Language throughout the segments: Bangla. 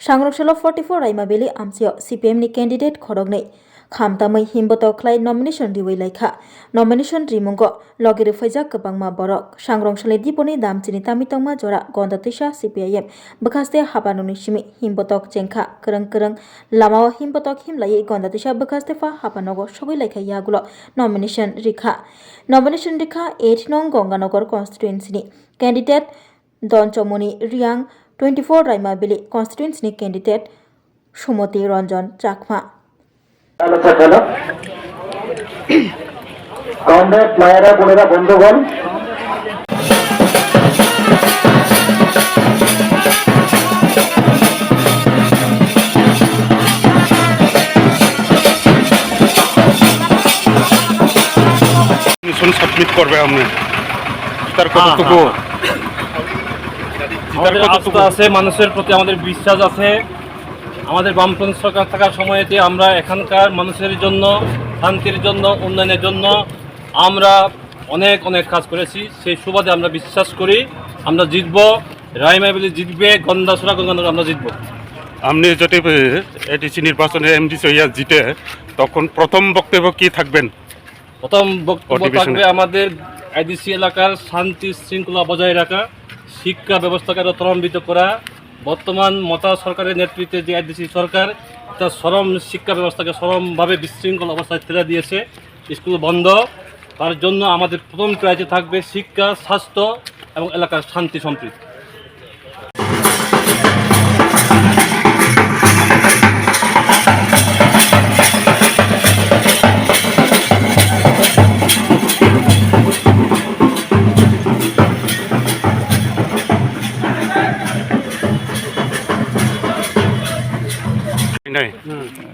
Sangrokshalo 44 Raimabeli Amsio CPM ni candidate khorognei Khamtamai himboto khlai nomination riwei laikha nomination rimungo logire faijak kabangma borok Sangrokshale diponi damchini tamitongma jora gondatisa CPIM bakaste habanuni simi himbotok chengkha kereng lamao himbotok himlai gondatisa bakaste fa habanogo sogoi laikha yagulo nomination rikha 8 nong Ganganagar constituency ni candidate Donchomoni Riang 24 Raimabeli constituency ni candidate Sumoti Ranjan Chakma comrade মায়েরা বোনেরা বন্ধুগণ মিশন সাবমিট করবে আপনি তার কতটুকু আমাদের আস্থা আছে, মানুষের প্রতি আমাদের বিশ্বাস আছে। আমাদের বামপন্থী সরকার থাকার সময়তে আমরা এখানকার মানুষের জন্য, শান্তির জন্য, উন্নয়নের জন্য আমরা অনেক কাজ করেছি। সেই সুবাদে আমরা বিশ্বাস করি আমরা জিতব, রাইমাবেলি জিতবে, গন্ডাছড়া গঙ্গানগর আমরা জিতব। আপনি যদি এডিসি নির্বাচনে এমডিসি হইয়া জিতে তখন প্রথম বক্তব্য কি থাকবেন? প্রথম বক্তব্য থাকবে আমাদের আইডিসি এলাকার শান্তি শৃঙ্খলা বজায় রাখা, শিক্ষা ব্যবস্থাকে আরও ত্বরান্বিত করা। বর্তমান মমতা সরকারের নেতৃত্বে যে আইডিসি সরকার তার চরম শিক্ষা ব্যবস্থাকে চরমভাবে বিশৃঙ্খল অবস্থায় ঠেলে দিয়েছে, স্কুল বন্ধ। তার জন্য আমাদের প্রথম প্রায়োরিটি থাকবে শিক্ষা, স্বাস্থ্য এবং এলাকার শান্তি সম্প্রীতি।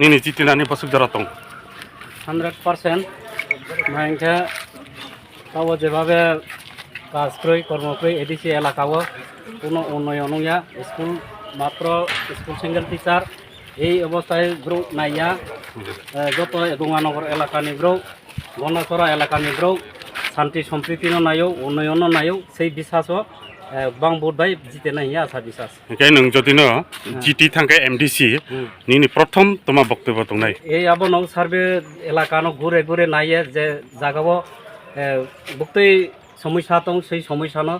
Nini jitinani pasuk jaratong 100% মাইনকে তাও যেভাবে কাজ করে কর্ম করে এডিসি এলাকাও কোনো উন্নয়ন হইয়া স্কুল মাত্র স্কুল সিঙ্গেল টিচার এই অবস্থায় গ্রুপ নাইয়া যত গঙ্গানগর এলাকানি গ্রুপ গন্ডাছড়া এলাকানি গ্রুপ শান্তি সম্প্রীতি নাইও উন্নয়ন নাইও সেই বিশ্বাসও বাং ভোট বাই জিতে নাই আশা বিশ্বাস এখানে নং যদি ন জিটি থাকা এমডিসি নিনি প্রথম তোমার বক্তব্য দং নাই এই আবো নং সার্ভে এলাকানো ঘুরে নাইয়ে যে জায়গাও বক্তই সমস্যা দং সেই সমস্যানো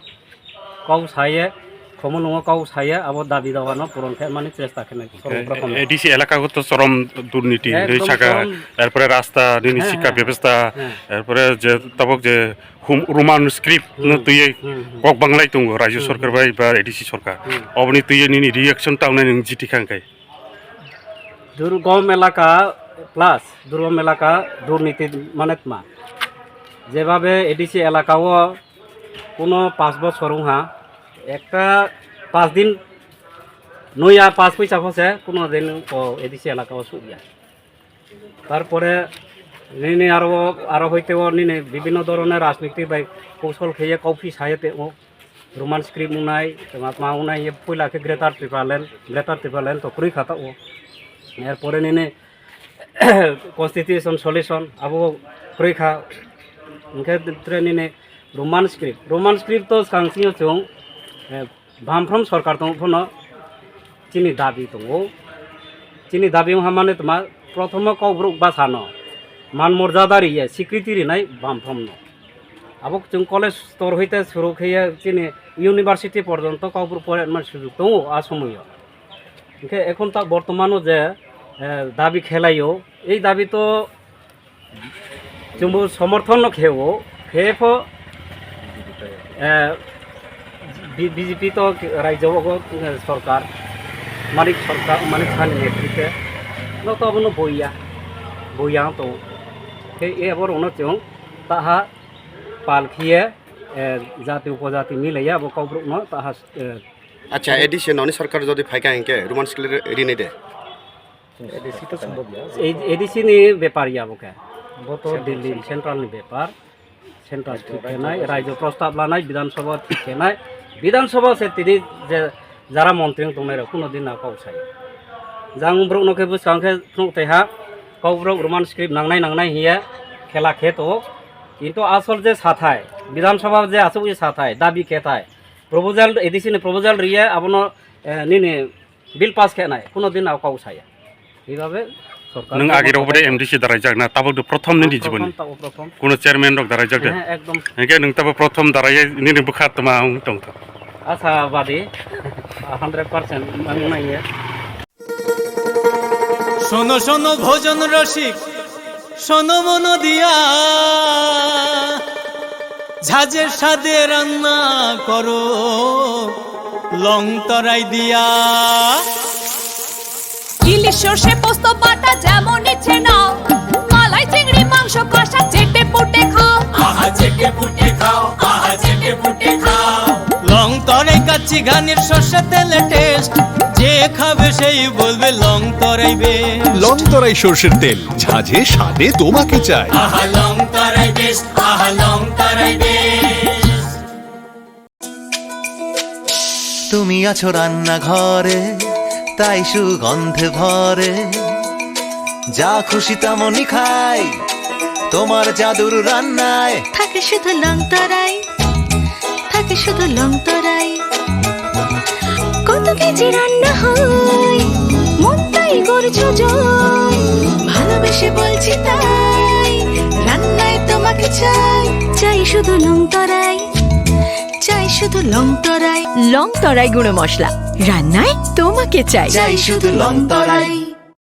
কাউ সাইয়ে খমন নङ কাউ সাইয়ে আবো দাবি দাওয়ানো পূরণ খায় মানে চেষ্টা খায় সর্বপ্রথম এডিসি এলাকাগত চরম দুর্নীতি শাখা এরপরে রাস্তা নিনি শিক্ষা ব্যবস্থা এরপরে যে তবক যে রোমান স্ক্রিপ্ট তুই কক বাংলাই দङ রাজ্য সরকার বা এডিসি সরকার অবনি তুই নিনি রিয়াকশন টাউনে নং জিটি খাঙ্কাই দুর্গম এলাকা প্লাস দুর্গম এলাকা দুর্নীতি মানেতমা যেভাবে এডিসি এলাকাও কোনো 5 বছর হা একটা 5 দিন নইয়া 5 পয়সা খসে কোনো দিন এডিসি এলাকাও সুবিয়া তারপরে নিনে আরো হইতেও নিনে বিভিন্ন ধরনের রাজনৈতিক বাই কৌশল খেয়ে কফি সাহেতে ও রোমান স্ক্রিপ্ট মুনাই মা উনাই পয়লাকে গ্রেটার ট্রিপালেন তো কুড়ি খাতা ও এরপরে নিনে কনস্টিটিউশন সলিউশন আবো কুড়ি খা ইনকে নিনে রোমান স্ক্রিপ্ট তো সাংসিও চং বামফ্রম সরকার দङ ফোনো চিনি দাবি দङ চিনি দাবি হামানে তোমার প্রথম কব্রুক বাসানো মান মর্যাদা রিয়ে স্বীকৃতি রিনাই বামফ্রম ন আবক जों কলেজ স্তর হইতে শুরু খেয়ে চিনি ইউনিভার্সিটি পর্যন্ত কব্রুক পড়ানোর সুযোগ দङ আসময় ইনকে এখন তা বর্তমানও যে দাবি খেলাইও এই দাবি তো जोंबो समर्थन খেও খেফ বিজেপি তো রাজ্য সরকার মানিক সানি নেতৃত্বে তো আবনো বইয়া তো এবার উনচং তাহা পালখিয়ে জাতি উপজাতি মিলাইয়া আবো কব্রুক ন তাহা আচ্ছা এডিসি ননি সরকার যদি ফাইকা ইনকে রোমান স্কুলের ঋণ দে এডিসি তো সম্ভব এডিসি নি ব্যাপার ইয়াবকে গত দিল্লি সেন্ট্রাল নি ব্যাপার সেন্ট্রাল ঠিক নাই রাজ্য প্রস্তাব লানাই বিধানসভা ঠিক নাই বিধানসভা সে তিনি যে যারা মন্ত্রী দংনাই কোনো দিন না কাউসাই জাং ব্রক নকে বুসাংখে ফ্রুতেহা কাউব্রক রোমান স্ক্রিপ্ট নাংনাই হিয়া খেলা খেত কিন্তু আসল যে সাথায় বিধানসভা যে আসল যে সাথায় দাবি খেতায় প্রপোজাল এডিসি প্রপোজাল রিয়া আবনো নিনে বিল পাস খেয়ে নাই কোনোদিন আওকাও চায়া এইভাবে সরকার नों आगेरावबो एमडिसि दारायजाक ना ताबो प्रथम नोंनि जीवन প্রথম কোনো চেয়ারম্যান রক दारायजाक दे হ্যাঁ একদম हेके नों ताबो प्रथम दाराय निनि बुखात मा दं আশাবাদী 100% আমি নাই শোনো শোনো ভোজন রসিক শোনো মন দিয়া ঝাঁঝের স্বাদে রান্না করো লং তরাই দিয়া ইলিশ সর্ষে পোস্ত বাটা যেমন ইচ্ছে নাও মালাই চিংড়ি মাংস কষা চেটে পুটে খাও আহা চেটে পুটে খাও আহা চেটে পুটে খাও লং তরাই কাচ্চি ঘানির সর্ষে তেলে টেস্ট যে খাবে সেই বলবে লং তরাই বেশ লং তরাই সর্ষের তেল ঝাঁঝে স্বাদে তোমাকে চাই আহা লং তরাই বেশ আহা লং তরাই বেশ তুমি আছো রান্নাঘরে তাই সুগন্ধে ভরে যা খুশি তেমনই খাই তোমার জাদুর রান্নায় থাকে শুধু লং তরাই থাকে শুধু লং তরাই কত কেজি রান্না হয় মন তাই করছো জয় ভালোবেসে বলছি তাই রান্নায় তোমাকে চাই চাই শুধু লং তরাই চাই শুধু লং তরাই গুঁড়ো মশলা রান্নায় তোমাকে চাই চাই শুধু লং তরাই।